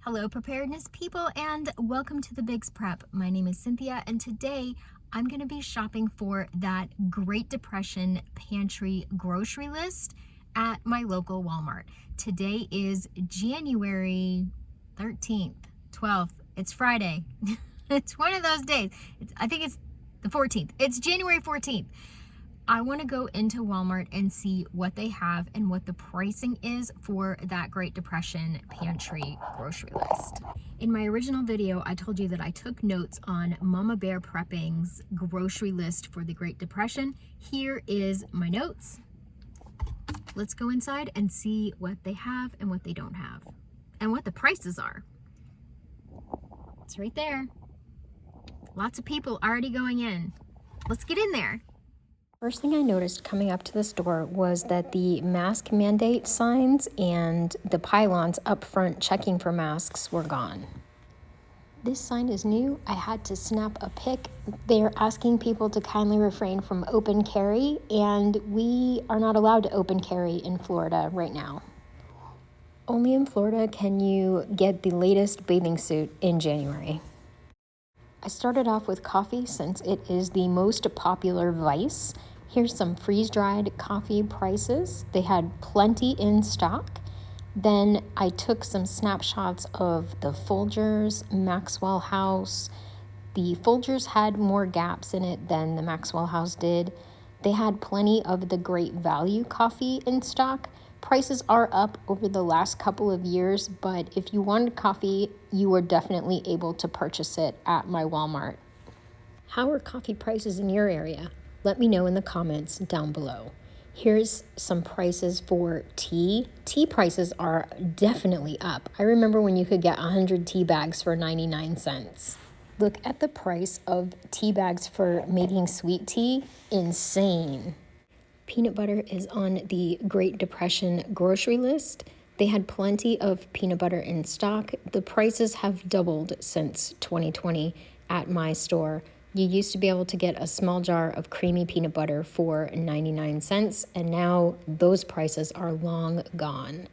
Hello, preparedness people, and welcome to the Bigs Prep. My name is Cynthia, and today I'm going to be shopping for that Great Depression pantry grocery list at my local Walmart. Today is January 13th, 12th. It's Friday. It's one of those days. I think it's the 14th. It's January 14th. I want to go into Walmart and see what they have and what the pricing is for that Great Depression pantry grocery list. In my original video, I told you that I took notes on Mama Bear Prepping's grocery list for the Great Depression. Here is my notes. Let's go inside and see what they have and what they don't have and what the prices are. It's right there. Lots of people already going in. Let's get in there. First thing I noticed coming up to the store was that the mask mandate signs and the pylons up front checking for masks were gone. This sign is new. I had to snap a pic. They're asking people to kindly refrain from open carry, and we are not allowed to open carry in Florida right now. Only in Florida can you get the latest bathing suit in January. I started off with coffee since it is the most popular vice. Here's some freeze-dried coffee prices. They had plenty in stock. Then I took some snapshots of the Folgers, Maxwell House. The Folgers had more gaps in it than the Maxwell House did. They had plenty of the Great Value coffee in stock. Prices are up over the last couple of years, but if you wanted coffee, you were definitely able to purchase it at my Walmart. How are coffee prices in your area? Let me know in the comments down below. Here's some prices for tea. Tea prices are definitely up. I remember when you could get 100 tea bags for 99 cents. Look at the price of tea bags for making sweet tea. Insane. Peanut butter is on the Great Depression grocery list. They had plenty of peanut butter in stock. The prices have doubled since 2020 at my store. You used to be able to get a small jar of creamy peanut butter for 99 cents, and now those prices are long gone.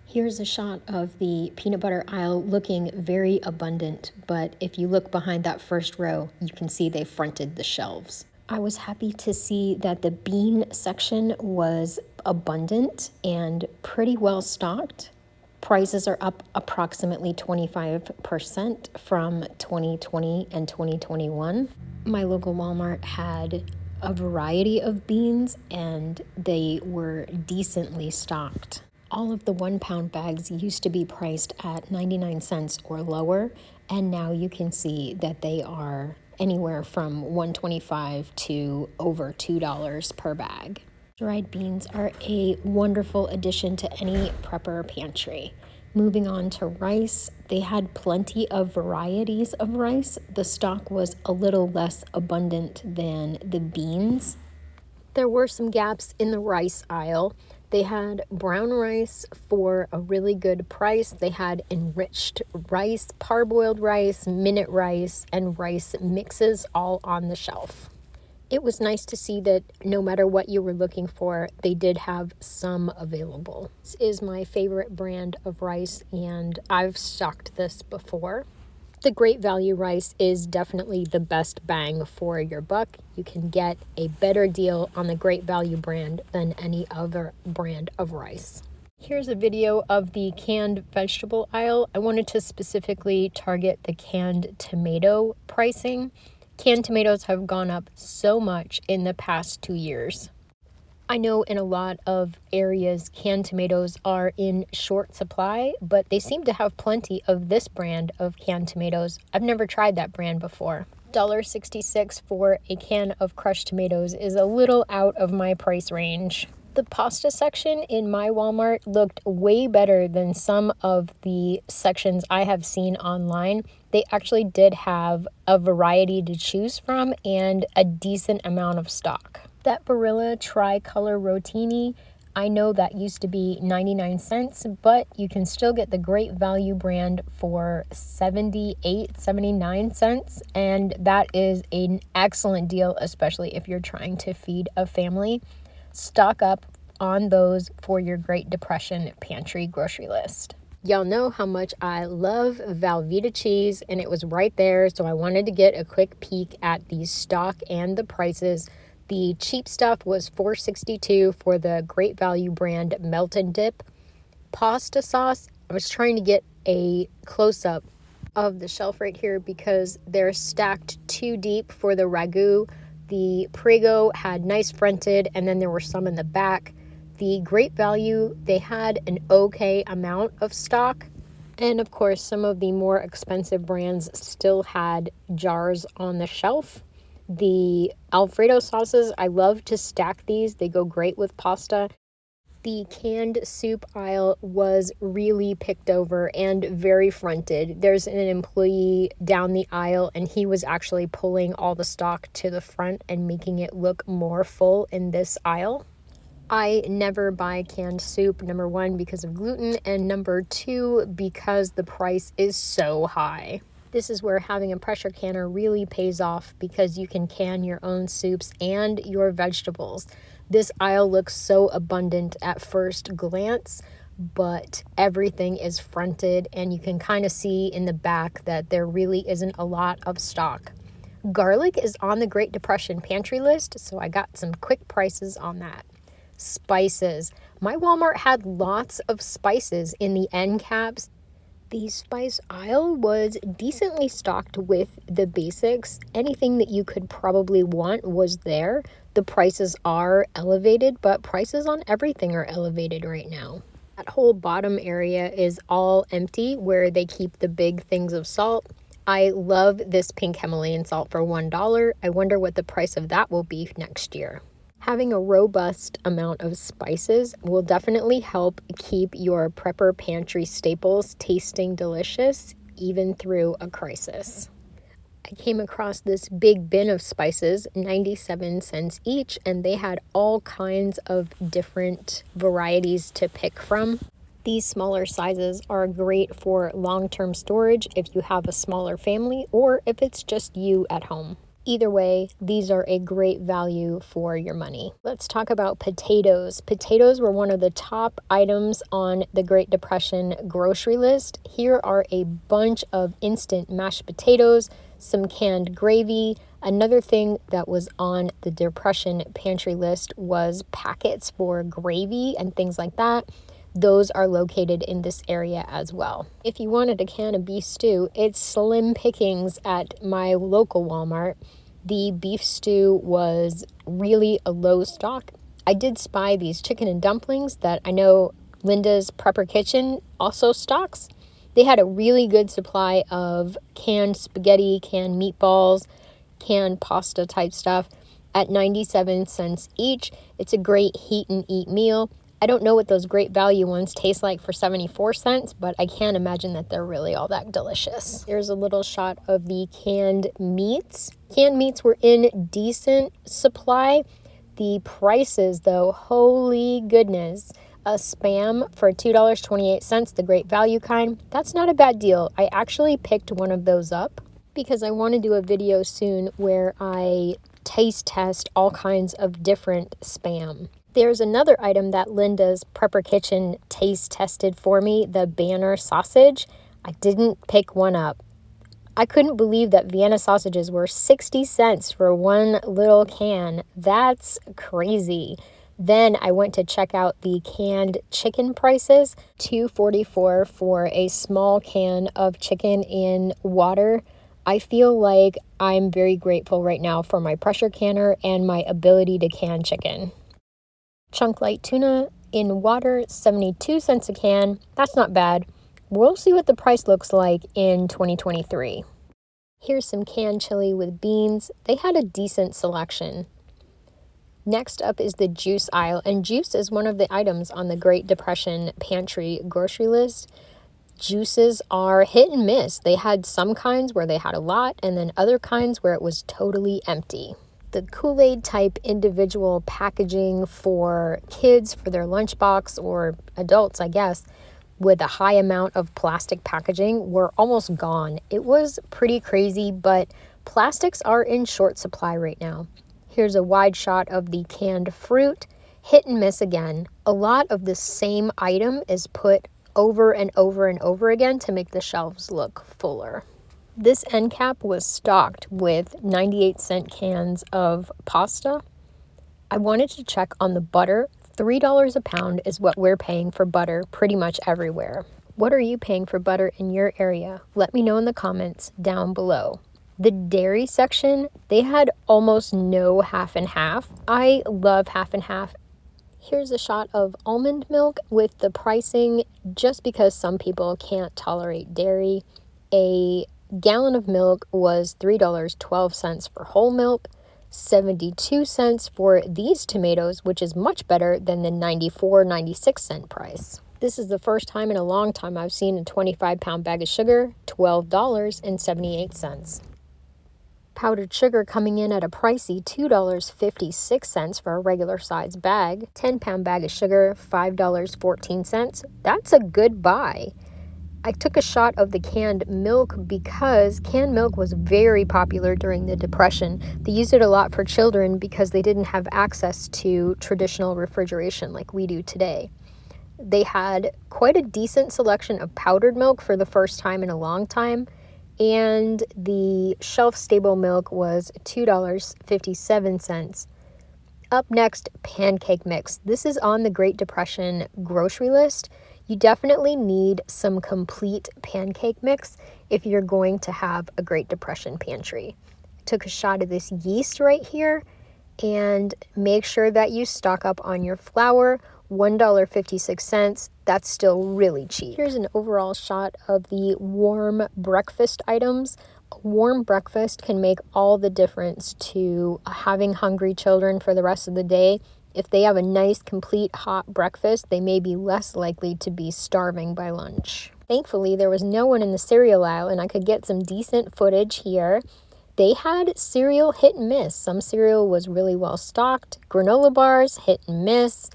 Here's a shot of the peanut butter aisle looking very abundant, but if you look behind that first row, you can see they fronted the shelves. I was happy to see that the bean section was abundant and pretty well stocked. Prices are up approximately 25% from 2020 and 2021. My local Walmart had a variety of beans and they were decently stocked. All of the 1 pound bags used to be priced at 99 cents or lower, and now you can see that they are anywhere from $1.25 to over $2 per bag. Dried beans are a wonderful addition to any prepper pantry. Moving on to rice, they had plenty of varieties of rice. The stock was a little less abundant than the beans. There were some gaps in the rice aisle. They had brown rice for a really good price. They had enriched rice, parboiled rice, minute rice, and rice mixes all on the shelf. It was nice to see that no matter what you were looking for, they did have some available. This is my favorite brand of rice, and I've stocked this before. The Great Value rice is definitely the best bang for your buck. You can get a better deal on the Great Value brand than any other brand of rice. Here's a video of the canned vegetable aisle. I wanted to specifically target the canned tomato pricing. Canned tomatoes have gone up so much in the past 2 years. I know in a lot of areas canned tomatoes are in short supply, but they seem to have plenty of this brand of canned tomatoes. I've never tried that brand before. $1.66 for a can of crushed tomatoes is a little out of my price range. The pasta section in my Walmart looked way better than some of the sections I have seen online. They actually did have a variety to choose from and a decent amount of stock. That Barilla tricolor rotini, I know that used to be 99 cents, but you can still get the Great Value brand for 79 cents, and that is an excellent deal, especially if you're trying to feed a family. Stock up on those for your Great Depression pantry grocery list. Y'all know how much I love Velveeta cheese, and it was right there, so I wanted to get a quick peek at the stock and the prices. The cheap stuff was $4.62 for the Great Value brand Melt and Dip. Pasta sauce, I was trying to get a close-up of the shelf right here because they're stacked too deep for the ragu. The Prego had nice fronted, and then there were some in the back. The Great Value, they had an okay amount of stock. And of course, some of the more expensive brands still had jars on the shelf. The Alfredo sauces, I love to stack these. They go great with pasta. The canned soup aisle was really picked over and very fronted. There's an employee down the aisle, and he was actually pulling all the stock to the front and making it look more full in this aisle. I never buy canned soup, number one, because of gluten, and number two, because the price is so high. This is where having a pressure canner really pays off because you can can your own soups and your vegetables. This aisle looks so abundant at first glance, but everything is fronted, and you can kind of see in the back that there really isn't a lot of stock. Garlic is on the Great Depression pantry list, so I got some quick prices on that. Spices. My Walmart had lots of spices in the end caps. The spice aisle was decently stocked with the basics. Anything that you could probably want was there. The prices are elevated, but prices on everything are elevated right now. That whole bottom area is all empty where they keep the big things of salt. I love this pink Himalayan salt for $1. I wonder what the price of that will be next year. Having a robust amount of spices will definitely help keep your prepper pantry staples tasting delicious even through a crisis. I came across this big bin of spices, 97 cents each, and they had all kinds of different varieties to pick from. These smaller sizes are great for long-term storage if you have a smaller family or if it's just you at home. Either way, these are a great value for your money. Let's talk about potatoes. Potatoes were one of the top items on the Great Depression grocery list. Here are a bunch of instant mashed potatoes, some canned gravy. Another thing that was on the Depression pantry list was packets for gravy and things like that. Those are located in this area as well. If you wanted a can of beef stew, it's slim pickings at my local Walmart. The beef stew was really a low stock. I did spy these chicken and dumplings that I know Linda's Prepper Kitchen also stocks. They had a really good supply of canned spaghetti, canned meatballs, canned pasta type stuff at 97 cents each. It's a great heat and eat meal. I don't know what those Great Value ones taste like for 74 cents, but I can't imagine that they're really all that delicious. Here's a little shot of the canned meats. Canned meats were in decent supply. The prices, though, holy goodness. A Spam for $2.28, the Great Value kind. That's not a bad deal. I actually picked one of those up because I want to do a video soon where I taste test all kinds of different Spam. There's another item that Linda's Prepper Kitchen taste tested for me, the Banner sausage. I didn't pick one up. I couldn't believe that Vienna sausages were 60 cents for one little can. That's crazy. Then I went to check out the canned chicken prices, $2.44 for a small can of chicken in water. I feel like I'm very grateful right now for my pressure canner and my ability to can chicken. Chunk light tuna in water, 72 cents a can. That's not bad. We'll see what the price looks like in 2023. Here's some canned chili with beans. They had a decent selection. Next up is the juice aisle, and juice is one of the items on the Great Depression pantry grocery list. Juices are hit and miss. They had some kinds where they had a lot, and then other kinds where it was totally empty. The Kool-Aid type individual packaging for kids for their lunchbox, or adults, I guess, with a high amount of plastic packaging were almost gone. It was pretty crazy, but plastics are in short supply right now. Here's a wide shot of the canned fruit. Hit and miss again. A lot of the same item is put over and over and over again to make the shelves look fuller. This end cap was stocked with 98-cent cans of pasta. I wanted to check on the butter. $3 a pound is what we're paying for butter pretty much everywhere. What are you paying for butter in your area? Let me know in the comments down below. The dairy section, they had almost no half and half. I love half and half. Here's a shot of almond milk with the pricing just because some people can't tolerate dairy. A gallon of milk was $3.12 for whole milk, 72 cents for these tomatoes, which is much better than the 96-cent price. This is the first time in a long time I've seen a 25-pound bag of sugar, $12.78. Powdered sugar coming in at a pricey $2.56 for a regular size bag. 10-pound bag of sugar, $5.14. That's a good buy. I took a shot of the canned milk because canned milk was very popular during the Depression. They used it a lot for children because they didn't have access to traditional refrigeration like we do today. They had quite a decent selection of powdered milk for the first time in a long time, and the shelf-stable milk was $2.57. Up next, pancake mix. This is on the Great Depression grocery list. You definitely need some complete pancake mix if you're going to have a Great Depression pantry. Took a shot of this yeast right here, and make sure that you stock up on your flour. $1.56. That's still really cheap. Here's an overall shot of the warm breakfast items. A warm breakfast can make all the difference to having hungry children for the rest of the day. If they have a nice, complete, hot breakfast, they may be less likely to be starving by lunch. Thankfully, there was no one in the cereal aisle, and I could get some decent footage here. They had cereal hit and miss. Some cereal was really well stocked. Granola bars, hit and miss.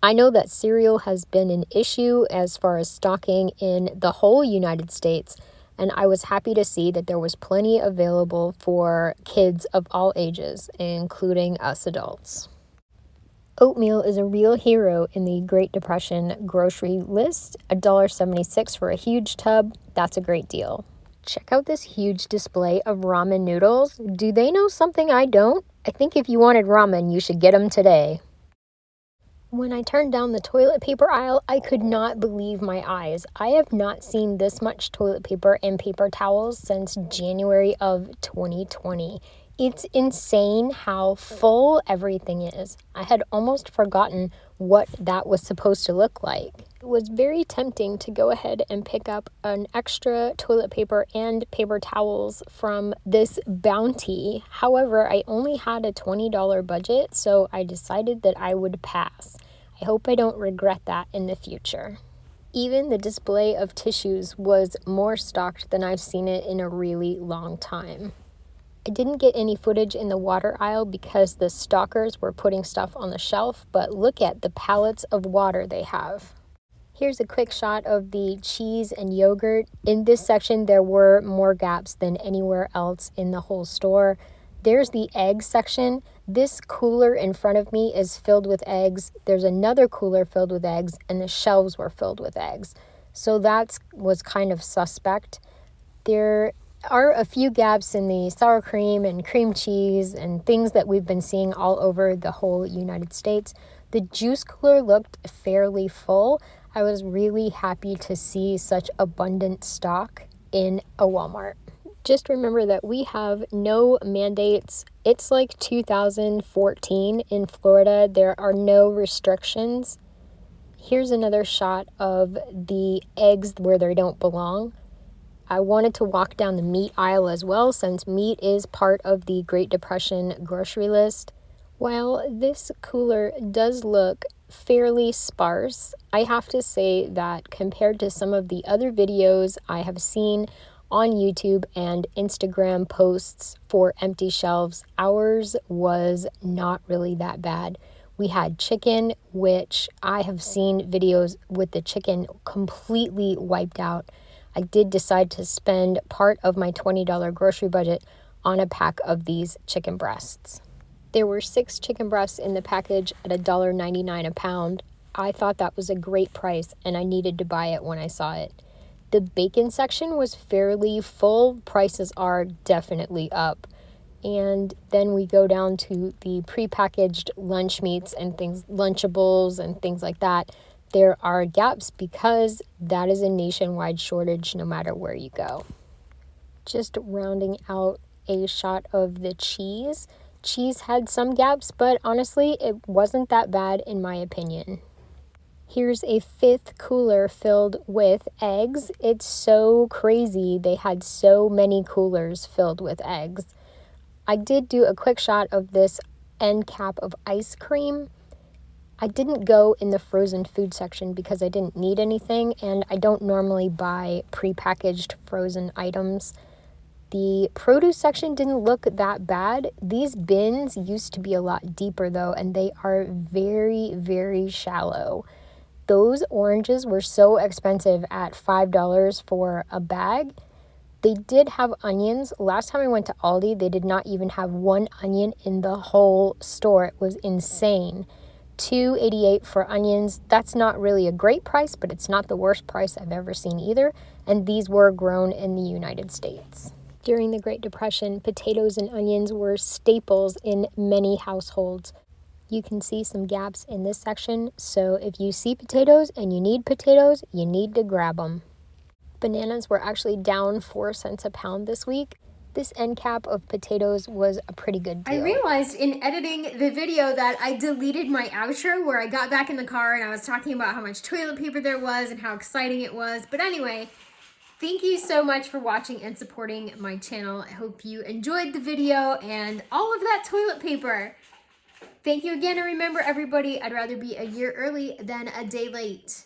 I know that cereal has been an issue as far as stocking in the whole United States, and I was happy to see that there was plenty available for kids of all ages, including us adults. Oatmeal is a real hero in the Great Depression grocery list. $1.76 for a huge tub. That's a great deal. Check out this huge display of ramen noodles. Do they know something I don't? I think if you wanted ramen, you should get them today. When I turned down the toilet paper aisle, I could not believe my eyes. I have not seen this much toilet paper and paper towels since January of 2020. It's insane how full everything is. I had almost forgotten what that was supposed to look like. It was very tempting to go ahead and pick up an extra toilet paper and paper towels from this bounty. However, I only had a $20 budget, so I decided that I would pass. I hope I don't regret that in the future. Even the display of tissues was more stocked than I've seen it in a really long time. I didn't get any footage in the water aisle because the stalkers were putting stuff on the shelf, but look at the pallets of water they have. Here's a quick shot of the cheese and yogurt. In this section, there were more gaps than anywhere else in the whole store. There's the egg section. This cooler in front of me is filled with eggs. There's another cooler filled with eggs, and the shelves were filled with eggs. So that was kind of suspect. There are a few gaps in the sour cream and cream cheese and things that we've been seeing all over the whole United States. The juice cooler looked fairly full. I was really happy to see such abundant stock in a Walmart. Just remember that we have no mandates. It's like 2014 in Florida. There are no restrictions. Here's another shot of the eggs where they don't belong. I wanted to walk down the meat aisle as well, since meat is part of the Great Depression grocery list. While this cooler does look fairly sparse, I have to say that compared to some of the other videos I have seen on YouTube and Instagram posts for empty shelves, ours was not really that bad. We had chicken, which I have seen videos with the chicken completely wiped out. I did decide to spend part of my $20 grocery budget on a pack of these chicken breasts. There were 6 chicken breasts in the package at $1.99 a pound. I thought that was a great price and I needed to buy it when I saw it. The bacon section was fairly full. Prices are definitely up. And then we go down to the prepackaged lunch meats and things, Lunchables and things like that. There are gaps because that is a nationwide shortage no matter where you go. Just rounding out a shot of the cheese. Cheese had some gaps, but honestly, it wasn't that bad in my opinion. Here's a fifth cooler filled with eggs. It's so crazy. They had so many coolers filled with eggs. I did do a quick shot of this end cap of ice cream. I didn't go in the frozen food section because I didn't need anything, and I don't normally buy prepackaged frozen items. The produce section didn't look that bad. These bins used to be a lot deeper though, and they are very, very shallow. Those oranges were so expensive at $5 for a bag. They did have onions. Last time I went to Aldi, they did not even have one onion in the whole store. It was insane. $2.88 for onions. That's not really a great price, but it's not the worst price I've ever seen either. And these were grown in the United States. During the Great Depression, potatoes and onions were staples in many households. You can see some gaps in this section, so if you see potatoes and you need potatoes, you need to grab them. Bananas were actually down 4 cents a pound this week. This end cap of potatoes was a pretty good deal. I realized in editing the video that I deleted my outro where I got back in the car and I was talking about how much toilet paper there was and how exciting it was. But anyway, thank you so much for watching and supporting my channel. I hope you enjoyed the video and all of that toilet paper. Thank you again, and remember everybody, I'd rather be a year early than a day late.